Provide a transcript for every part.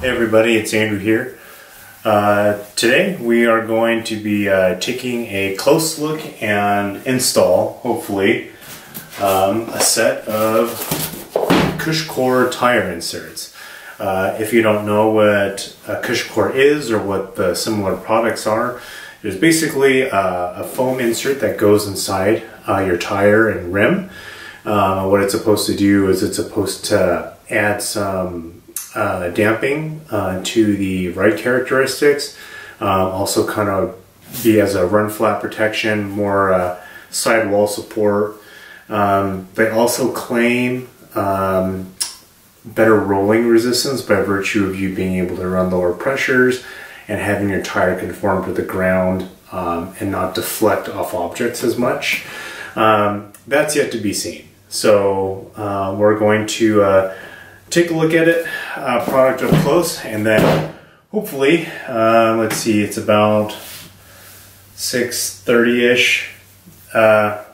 Hey everybody, it's Andrew here. Today we are going to be taking a close look and install, hopefully, a set of Cushcore tire inserts. If you don't know what a Cushcore is or what the similar products are, there's basically a foam insert that goes inside your tire and rim. What it's supposed to do is it's supposed to add some damping to the ride characteristics, also kind of be as a run flat protection, more sidewall support. They also claim better rolling resistance by virtue of you being able to run lower pressures and having your tire conform to the ground and not deflect off objects as much. That's yet to be seen. So we're going to take a look at it, product up close, and then hopefully, let's see, it's about 6:30-ish right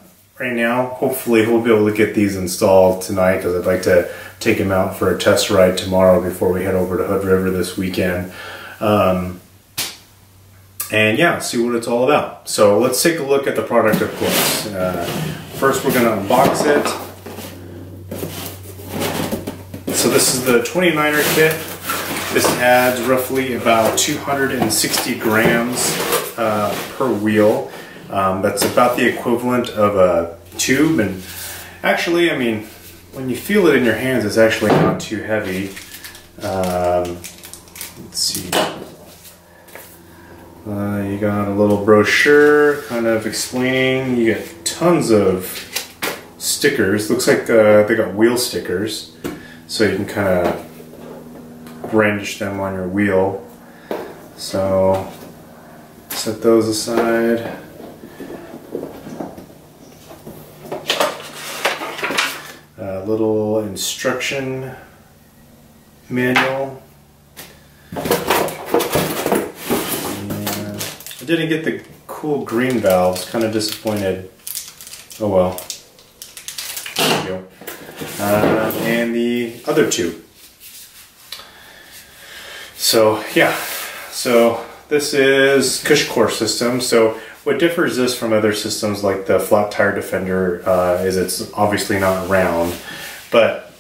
now. Hopefully we'll be able to get these installed tonight because I'd like to take them out for a test ride tomorrow before we head over to Hood River this weekend. And yeah, see what it's all about. So let's take a look at the product up close. First we're going to unbox it. So this is the 29er kit. This adds roughly about 260 grams per wheel. That's about the equivalent of a tube, and actually, I mean, when you feel it in your hands, it's actually not too heavy. Let's see. You got a little brochure kind of explaining. You get tons of stickers. Looks like they got wheel stickers, so you can kind of brandish them on your wheel. So set those aside. A little instruction manual. And I didn't get the cool green valves, kind of disappointed. Oh well. There you go. And the other two. So yeah, so this is Cushcore system. So what differs this from other systems like the flat tire defender is it's obviously not round, but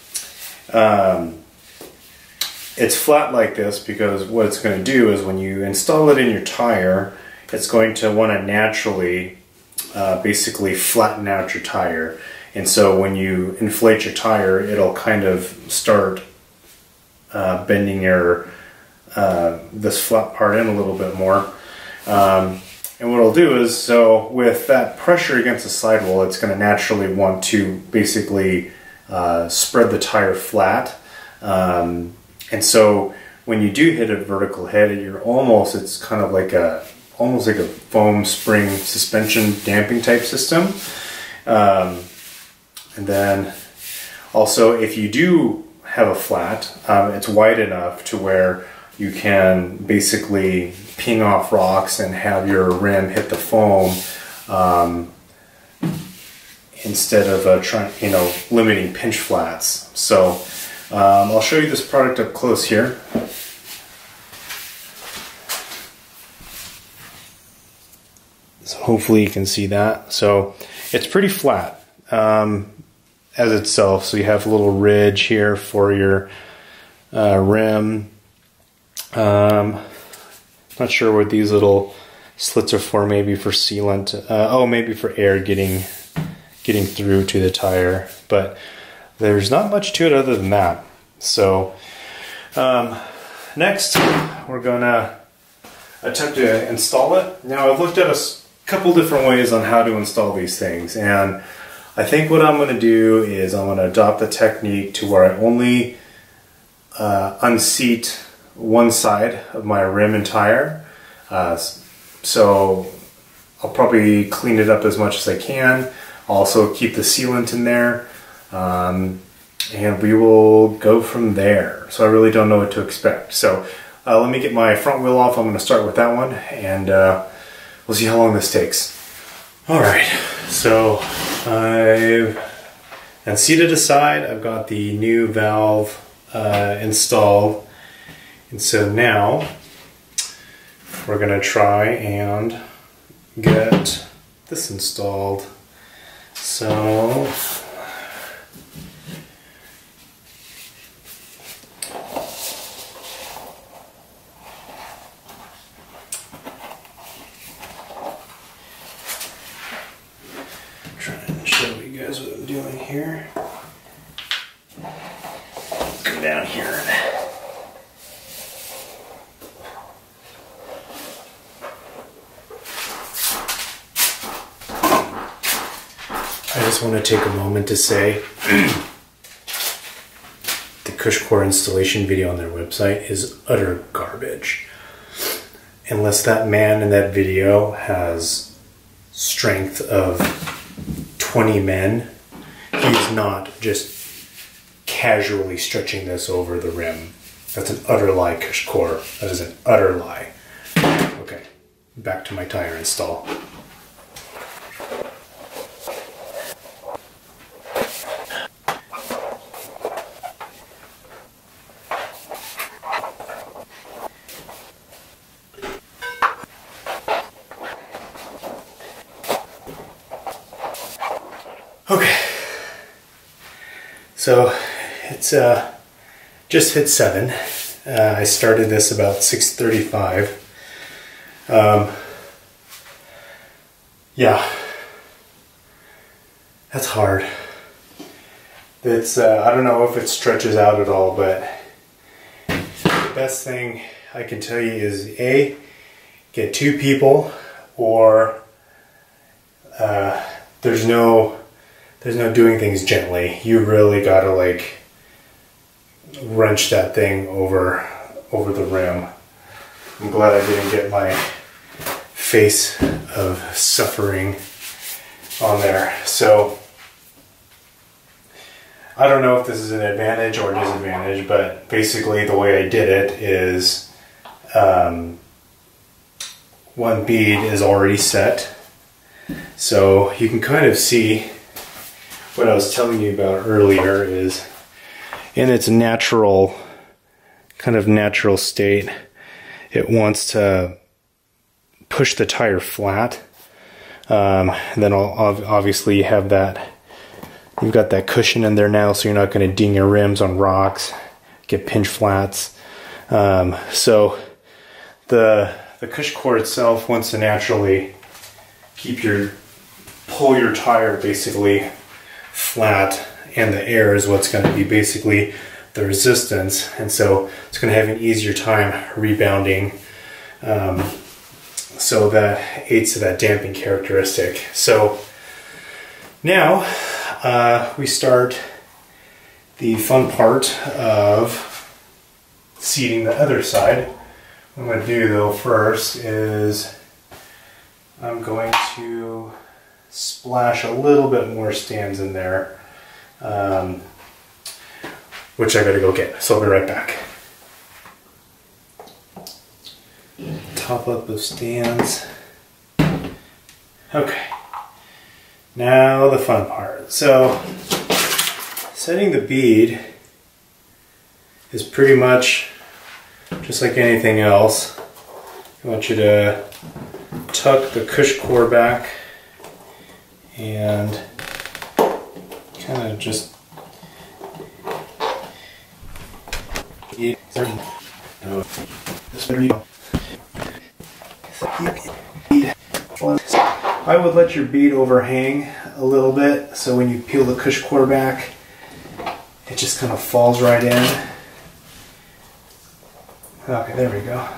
it's flat like this because what it's going to do is when you install it in your tire, it's going to want to naturally basically flatten out your tire. And so when you inflate your tire, it'll kind of start bending your this flat part in a little bit more. And what it'll do is, so with that pressure against the sidewall, it's going to naturally want to basically spread the tire flat. And so when you do hit a vertical hit, you're almost, it's kind of like almost like a foam spring suspension damping type system. And then also, if you do have a flat, it's wide enough to where you can basically ping off rocks and have your rim hit the foam instead of limiting pinch flats. So I'll show you this product up close here. So hopefully you can see that. So it's pretty flat as itself. So you have a little ridge here for your rim. Not sure what these little slits are for. Maybe for sealant. Oh, maybe for air getting through to the tire. But there's not much to it other than that. So next, we're gonna attempt to install it. Now I've looked at a couple different ways on how to install these things, and I think what I'm going to do is I'm going to adopt the technique to where I only unseat one side of my rim and tire. So I'll probably clean it up as much as I can. Also keep the sealant in there, and we will go from there. So I really don't know what to expect. So let me get my front wheel off. I'm going to start with that one, and we'll see how long this takes. Alright, so I've seated aside. I've got the new valve installed, And so now we're going to try and get this installed. So trying to show you guys what I'm doing here. Go down here. I just want to take a moment to say the Cushcore installation video on their website is utter garbage. Unless that man in that video has strength of 20 men, he's not just casually stretching this over the rim. That's an utter lie, Cushcore. That is an utter lie. Okay, back to my tire install. Okay, so it's just hit 7. I started this about 6:35. Yeah, that's hard. It's I don't know if it stretches out at all, but the best thing I can tell you is A, get 2 people, or there's no doing things gently. You really gotta like wrench that thing over the rim. I'm glad I didn't get my face of suffering on there. So I don't know if this is an advantage or disadvantage, but basically the way I did it is one bead is already set. So you can kind of see what I was telling you about earlier is in its natural state, it wants to push the tire flat. Then obviously you have you've got that cushion in there now, so you're not going to ding your rims on rocks, get pinch flats. So the Cushcore itself wants to naturally pull your tire basically flat, and the air is what's going to be basically the resistance, and so it's going to have an easier time rebounding, so that aids to that damping characteristic. So now we start the fun part of seating the other side. What I'm going to do though first is I'm going to splash a little bit more stands in there, which I gotta go get, so I'll be right back. Top up those stands. Okay, now the fun part. So setting the bead is pretty much just like anything else. I want you to tuck the Cushcore back and kind of just I would let your bead overhang a little bit, so when you peel the Cushcore back, it just kind of falls right in. Okay, there we go.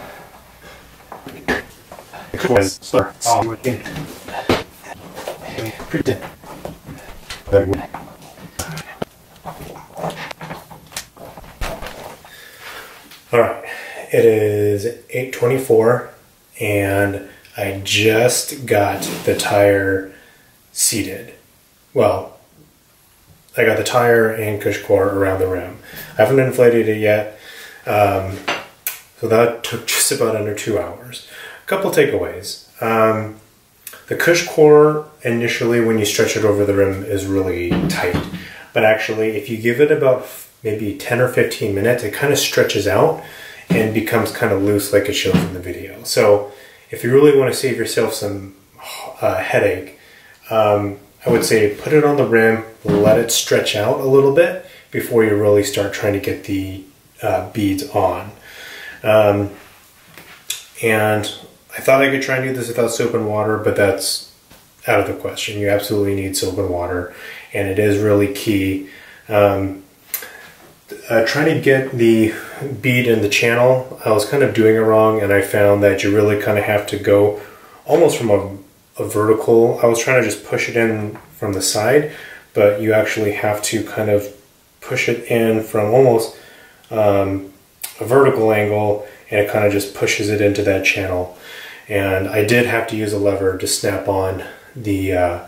Alright, it is 8:24 and I just got the tire seated. Well, I got the tire and Cushcore around the rim. I haven't inflated it yet, so that took just about under 2 hours. A couple takeaways. The Cushcore initially, when you stretch it over the rim, is really tight. But actually, if you give it about maybe 10 or 15 minutes, it kind of stretches out and becomes kind of loose like it shows in the video. So if you really want to save yourself some headache, I would say put it on the rim, let it stretch out a little bit before you really start trying to get the beads on. And I thought I could try and do this without soap and water, but that's out of the question. You absolutely need soap and water, and it is really key. Trying to get the bead in the channel, I was kind of doing it wrong, and I found that you really kind of have to go almost from a vertical. I was trying to just push it in from the side, but you actually have to kind of push it in from almost a vertical angle, and it kind of just pushes it into that channel. And I did have to use a lever to snap on the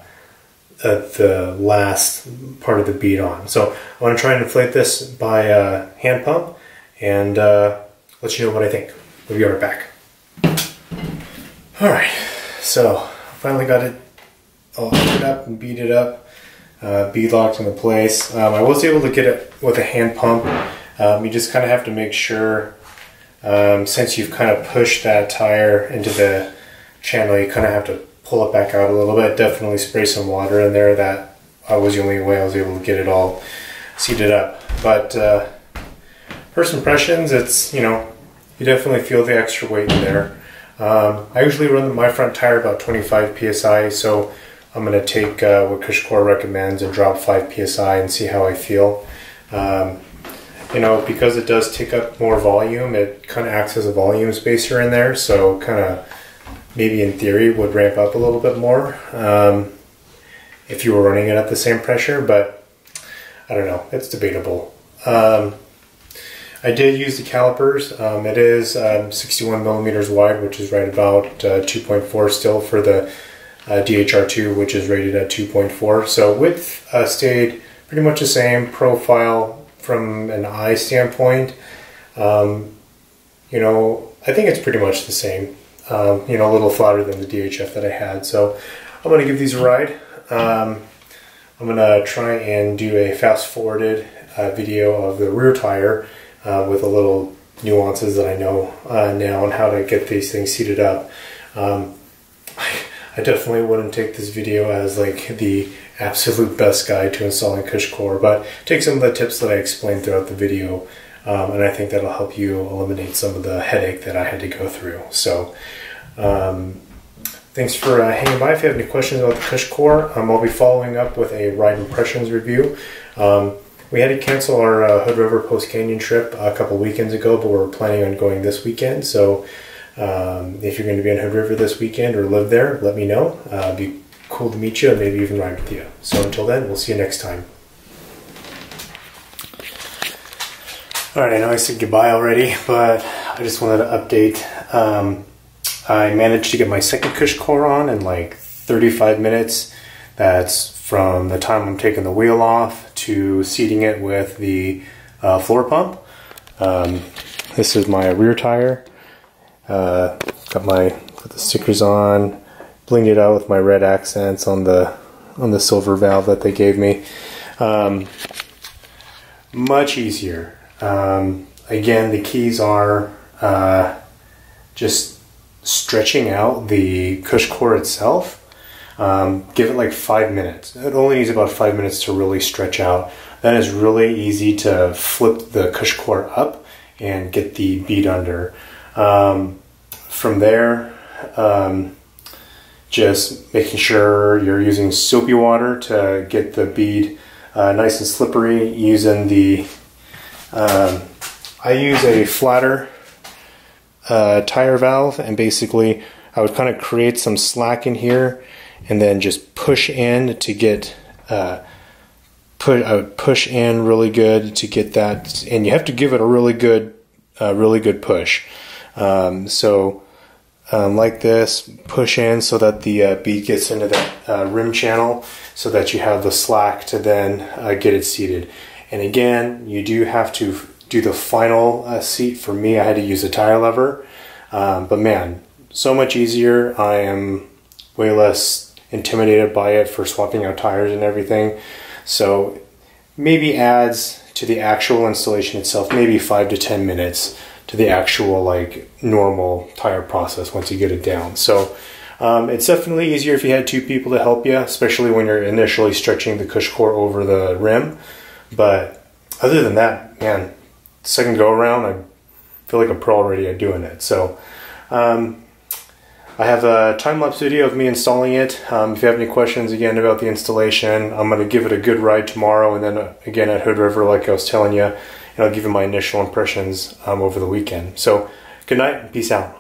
last part of the bead on. So I want to try and inflate this by hand pump and let you know what I think. We'll be right back. Alright, so finally got it all hooked up and beaded up, bead locked into place. I was able to get it with a hand pump. You just kind of have to make sure, since you've kind of pushed that tire into the channel, you kind of have to pull it back out a little bit. Definitely spray some water in there. That was the only way I was able to get it all seated up. But first impressions, it's, you know, you definitely feel the extra weight in there. I usually run my front tire about 25 psi, so I'm going to take what Cushcore recommends and drop 5 psi and see how I feel. You know, because it does take up more volume, it kind of acts as a volume spacer in there, so kind of maybe in theory would ramp up a little bit more if you were running it at the same pressure, but I don't know, it's debatable. I did use the calipers. It is 61 millimeters wide, which is right about 2.4 still for the DHR2, which is rated at 2.4. So width stayed pretty much the same. Profile from an eye standpoint, you know, I think it's pretty much the same. You know, a little flatter than the DHF that I had. So I'm going to give these a ride. I'm going to try and do a fast-forwarded video of the rear tire with a little nuances that I know now on how to get these things seated up. I definitely wouldn't take this video as like the absolute best guide to installing Cushcore, but take some of the tips that I explained throughout the video, and I think that'll help you eliminate some of the headache that I had to go through. So thanks for hanging by. If you have any questions about the Cushcore, I'll be following up with a ride impressions review. We had to cancel our Hood River Post Canyon trip a couple weekends ago, but we're planning on going this weekend. So if you're going to be in Hood River this weekend or live there, let me know. It'd be cool to meet you and maybe even ride with you. So until then, we'll see you next time. Alright, I know I said goodbye already, but I just wanted to update. I managed to get my second Cushcore on in like 35 minutes. That's from the time I'm taking the wheel off to seating it with the floor pump. This is my rear tire. Got the stickers on, blinged it out with my red accents on the silver valve that they gave me. Much easier. Again, the keys are just stretching out the Cushcore itself. Give it like 5 minutes. It only needs about 5 minutes to really stretch out. Then it's really easy to flip the Cushcore up and get the bead under. From there, just making sure you're using soapy water to get the bead nice and slippery. Using the, I use a flatter tire valve, and basically I would kind of create some slack in here and then just push in to get, I would push in really good to get that, and you have to give it a really good push. Like this, push in so that the bead gets into that rim channel so that you have the slack to then get it seated. And again, you do have to do the final seat. For me, I had to use a tire lever, but man, so much easier. I am way less intimidated by it for swapping out tires and everything. So maybe adds to the actual installation itself, maybe 5 to 10 minutes to the actual like normal tire process once you get it down. So it's definitely easier if you had two people to help you, especially when you're initially stretching the Cushcore over the rim. But other than that, man, second go around, I feel like a pro already at doing it. So I have a time-lapse video of me installing it. If you have any questions again about the installation, I'm going to give it a good ride tomorrow, and then again at Hood River like I was telling you, and I'll give you my initial impressions over the weekend. So good night, peace out.